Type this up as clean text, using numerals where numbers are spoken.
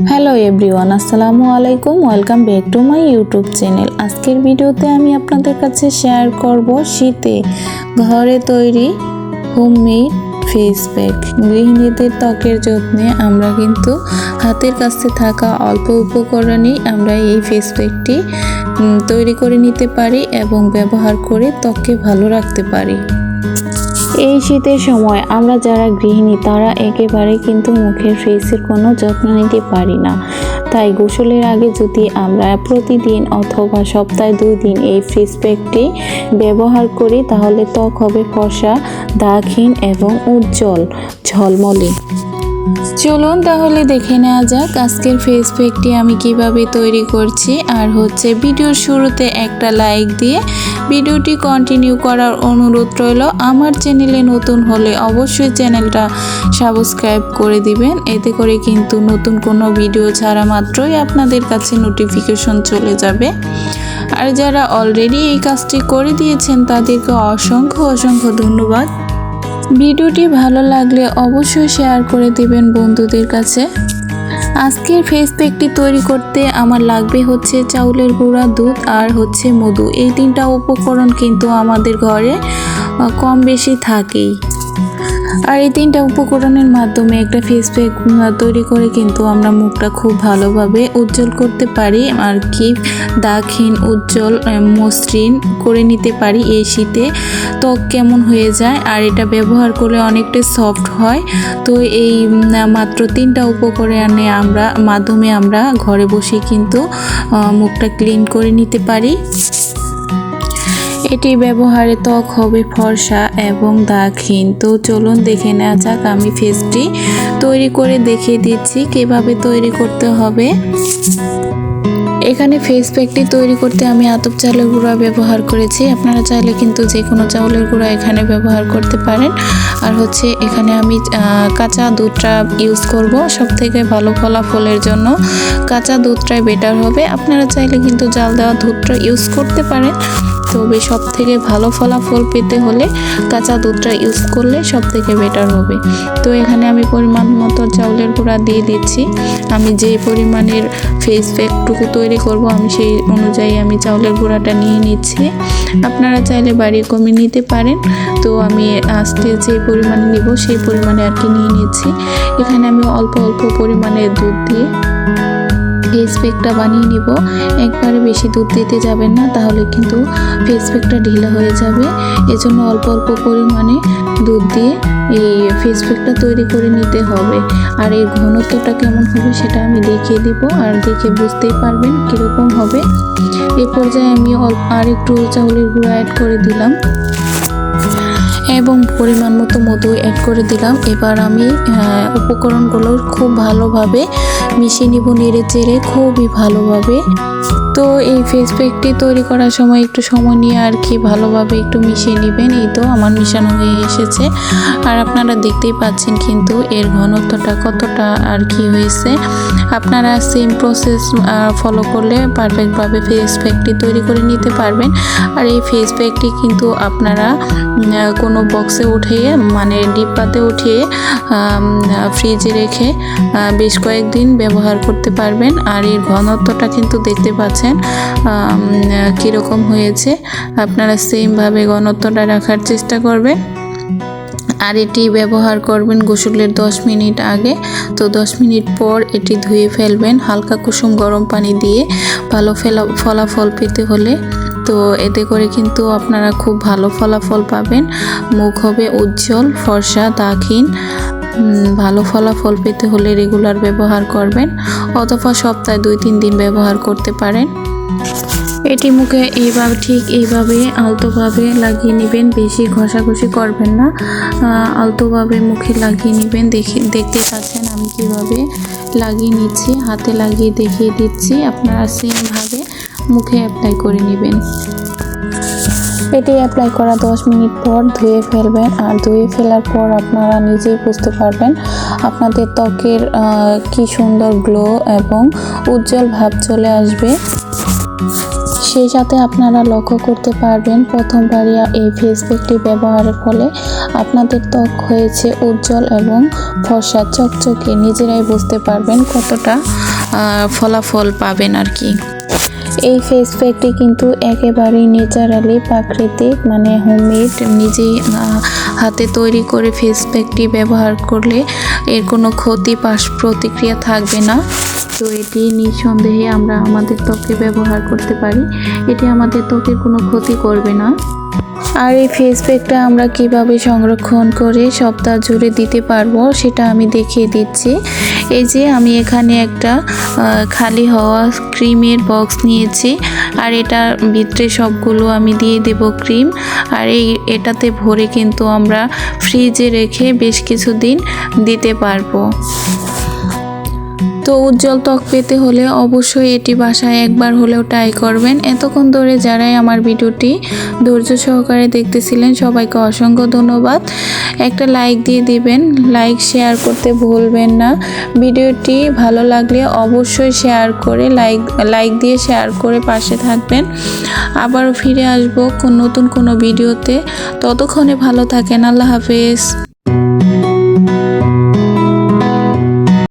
Hello everyone, আসসালামু আলাইকুম। Welcome back to my YouTube channel. আজকের ভিডিওতে আমি আপনাদের কাছে শেয়ার করব শীতে ঘরে তৈরি হোমমেড ফেস প্যাক। গৃহিণীদের ত্বকের যত্নে আমরা কিন্তু হাতের কাছে থাকা অল্প উপকরণেই আমরা এই ফেস প্যাকটি তৈরি করে নিতে পারি এবং ব্যবহার করে ত্বককে ভালো রাখতে পারি। এই শীতের সময় আমরা যারা গৃহিণী তারা একেবারে কিন্তু মুখের ফেসের কোনো যত্ন নিতে পারি না। তাই গোসলের আগে যদি আমরা প্রতিদিন অথবা সপ্তাহে 2 দিন এই ফেস প্যাকটি ব্যবহার করি তাহলে ত্বক হবে ফর্সা, দাগহীন এবং উজ্জ্বল ঝলমলে। চলুন তাহলে দেখে নেওয়া যাক আজকের ফেস প্যাকটি আমি কিভাবে তৈরি করছি। আর ভিডিওর শুরুতে একটা লাইক দিয়ে ভিডিওটি কন্টিনিউ করার অনুরোধ রইল। আমার চ্যানেলে নতুন হলে অবশ্যই চ্যানেলটা সাবস্ক্রাইব করে দিবেন, এতে করে কিন্তু নতুন কোনো ভিডিও ছাড়া মাত্রই আপনাদের কাছে নোটিফিকেশন চলে যাবে। আর যারা অলরেডি এই কাজটি করে দিয়েছেন তাদেরকে অসংখ্য ধন্যবাদ। ভিডিওটি ভালো লাগলে অবশ্যই শেয়ার করে দিবেন বন্ধুদের কাছে। আজকের ফেস প্যাকটি তৈরি করতে আমার লাগবে চাউলের গুঁড়া, দুধ আর মধু। এই 3টা উপকরণ কিন্তু আমাদের ঘরে কম বেশি থাকেই। আর এই 3টা উপকরণের মাধ্যমে একটা ফেস প্যাক তৈরি করে কিন্তু আমরা মুখটা খুব ভালোভাবে উজ্জ্বল করতে পারি, আর কি দাগহীন উজ্জ্বল মসৃণ করে নিতে পারি। এই শীতে ত্বক কেমন হয়ে যায় আর এটা ব্যবহার করলে অনেকটা সফট হয়। তো এই মাত্র 3টা উপকরণে মাধ্যমে আমরা ঘরে বসে কিন্তু মুখটা ক্লিন করে নিতে পারি। এটি ব্যবহারে ত্বক হবে ফর্সা এবং দাগহীন। তো চলুন দেখে নেওয়া যাক, আমি ফেসটি তৈরি করে দেখিয়ে দিচ্ছি কিভাবে তৈরি করতে হবে। এখানে ফেস প্যাকটি তৈরি করতে আমি আতপ চালের গুঁড়া ব্যবহার করেছি। আপনারা চাইলে কিন্তু যে কোনো চাউলের গুঁড়া এখানে ব্যবহার করতে পারেন। আর এখানে আমি কাঁচা দুধটা ইউজ করব। সবথেকে ভালো ফলাফলের জন্য কাঁচা দুধটাই বেটার হবে। আপনারা চাইলে কিন্তু জাল দেওয়া দুধটা ইউজ করতে পারেন, তবে সবথেকে ভালো ফলাফল পেতে হলে কাঁচা দুধটা ইউজ করলে সবথেকে বেটার হবে। তো এখানে আমি পরিমাণ মতো চাউলের গুঁড়া দিয়ে দিচ্ছি। আমি যে পরিমাণের ফেস প্যাকটুকু তৈরি করব আমি সেই অনুযায়ী আমি চাউলের গুঁড়াটা নিয়ে নিচ্ছি। আপনারা চাইলে বাড়িয়ে কমিয়ে নিতে পারেন। তো আমি আজকে যে পরিমাণে নিব সেই পরিমাণে আর কি নিয়ে নিচ্ছি। এখানে আমি অল্প পরিমাণে দুধ দিয়ে ফেস প্যাকটা বানিয়ে নিব। একবারে বেশি দুধ দিতে যাবেন না, তাহলে কিন্তু ফেস প্যাকটা ঢিলা হয়ে যাবে। এজন্য অল্প পরিমাণে দুধ দিয়ে এই ফেস প্যাকটা তৈরি করে নিতে হবে। আর এর ঘনত্বটা কেমন হবে সেটা আমি দেখিয়ে দিব, আর দেখে বুঝতেই পারবেন কীরকম হবে। এই পর্যায়ে আমি আর একটু চাউলের গুঁড়া অ্যাড করে দিলাম এবং পরিমাণ মতো মধু অ্যাড করে দিলাম। এবার আমি উপকরণগুলো খুব ভালোভাবে মিশিয়ে নিব, নেড়ে চেড়ে খুবই ভালোভাবে। তো এই ফেস প্যাকটি তৈরি করার সময় একটু সময় নিয়ে আর কি ভালোভাবে একটু মিশিয়ে নেবেন। এই তো আমার মিশানো হয়ে এসেছে, আর আপনারা দেখতেই পাচ্ছেন কিন্তু এর ঘনত্বটা কতটা আর কি হয়েছে। আপনারা সেম প্রসেস ফলো করলে পারফেক্টভাবে ফেস প্যাকটি তৈরি করে নিতে পারবেন। আর এই ফেস প্যাকটি কিন্তু আপনারা কোনো বক্সে উঠিয়ে মানে ডিব্বাতে উঠিয়ে ফ্রিজে রেখে বেশ কয়েকদিন ব্যবহার করতে পারবেন। আর এর ঘনত্বটা কিন্তু দেখতে পাচ্ছেন কীরকম হয়েছে। আপনারা সেমভাবে ঘনত্বটা রাখার চেষ্টা করবেন। আর এটি ব্যবহার করবেন গোসলের 10 মিনিট আগে। তো 10 মিনিট পর এটি ধুয়ে ফেলবেন হালকা কুসুম গরম পানি দিয়ে। ভালো ফলাফল পেতে হলে তো এতে করে কিন্তু আপনারা খুব ভালো ফলাফল পাবেন। মুখ হবে উজ্জ্বল, ফর্সা, দাগহীন। ভালো ফলাফল পেতে হলে রেগুলার ব্যবহার করবেন, অথবা সপ্তাহে 2-3 দিন ব্যবহার করতে পারেন। এটি মুখে ঠিক এইভাবে আলতোভাবে লাগিয়ে নেবেন, বেশি ঘষাঘষি করবেন না, আলতোভাবে মুখে লাগিয়ে নেবেন। দেখতে পাচ্ছেন আমি কিভাবে লাগিয়ে নিচ্ছি, হাতে লাগিয়ে দেখিয়ে দিচ্ছি। আপনারা সেমভাবে মুখে অ্যাপ্লাই করে নেবেন। এটি অ্যাপ্লাই করা 10 মিনিট পর ধুয়ে ফেলবেন। আর ধুয়ে ফেলার পর আপনারা নিজেই বুঝতে পারবেন আপনাদের ত্বকের কি সুন্দর গ্লো এবং উজ্জ্বল ভাব চলে আসবে। সেই সাথে আপনারা লক্ষ্য করতে পারবেন প্রথমবারই এই ফেস প্যাকটি ব্যবহারের ফলে আপনাদের ত্বক হয়েছে উজ্জ্বল এবং ফর্সা চকচকে, নিজেরাই বুঝতে পারবেন কতটা ফলাফল পাবেন আর কি। এই ফেস প্যাকটি কিন্তু একেবারেই ন্যাচারালি প্রাকৃতিক, মানে হোমমেড, নিজেই হাতে তৈরি করে ফেস প্যাকটি ব্যবহার করলে এর কোনো ক্ষতি পার্শ্ব প্রতিক্রিয়া থাকবে না। তো এটি নিঃসন্দেহে আমরা আমাদের ত্বকে ব্যবহার করতে পারি, এটি আমাদের ত্বকের কোনো ক্ষতি করবে না। আর এই ফেস প্যাকটা আমরা কিভাবে সংরক্ষণ করে সপ্তাহ জুড়ে দিতে পারবো সেটা আমি দেখিয়ে দিচ্ছি। এই যে আমি এখানে একটা খালি হওয়া ক্রিমের বক্স নিয়েছি, আর এটার ভিতরে সবগুলো আমি দিয়ে দেব ক্রিম। আর এটাতে ভরে কিন্তু আমরা ফ্রিজে রেখে বেশ কিছুদিন দিতে পারবো। তো উজ্জ্বল ত্বক পেতে হলে অবশ্যই এটি বাসায় একবার হলেও ট্রাই করবেন। এতক্ষণ ধরে যারাই আমার ভিডিওটি ধৈর্য সহকারে দেখতেছিলেন সবাইকে অসংখ্য ধন্যবাদ। একটা লাইক দিয়ে দিবেন, লাইক শেয়ার করতে ভুলবেন না। ভিডিওটি ভালো লাগলে অবশ্যই শেয়ার করে লাইক দিয়ে শেয়ার করে পাশে থাকবেন। আবারও ফিরে আসবো নতুন কোনো ভিডিওতে, ততক্ষণে ভালো থাকেন। আল্লাহ হাফেজ।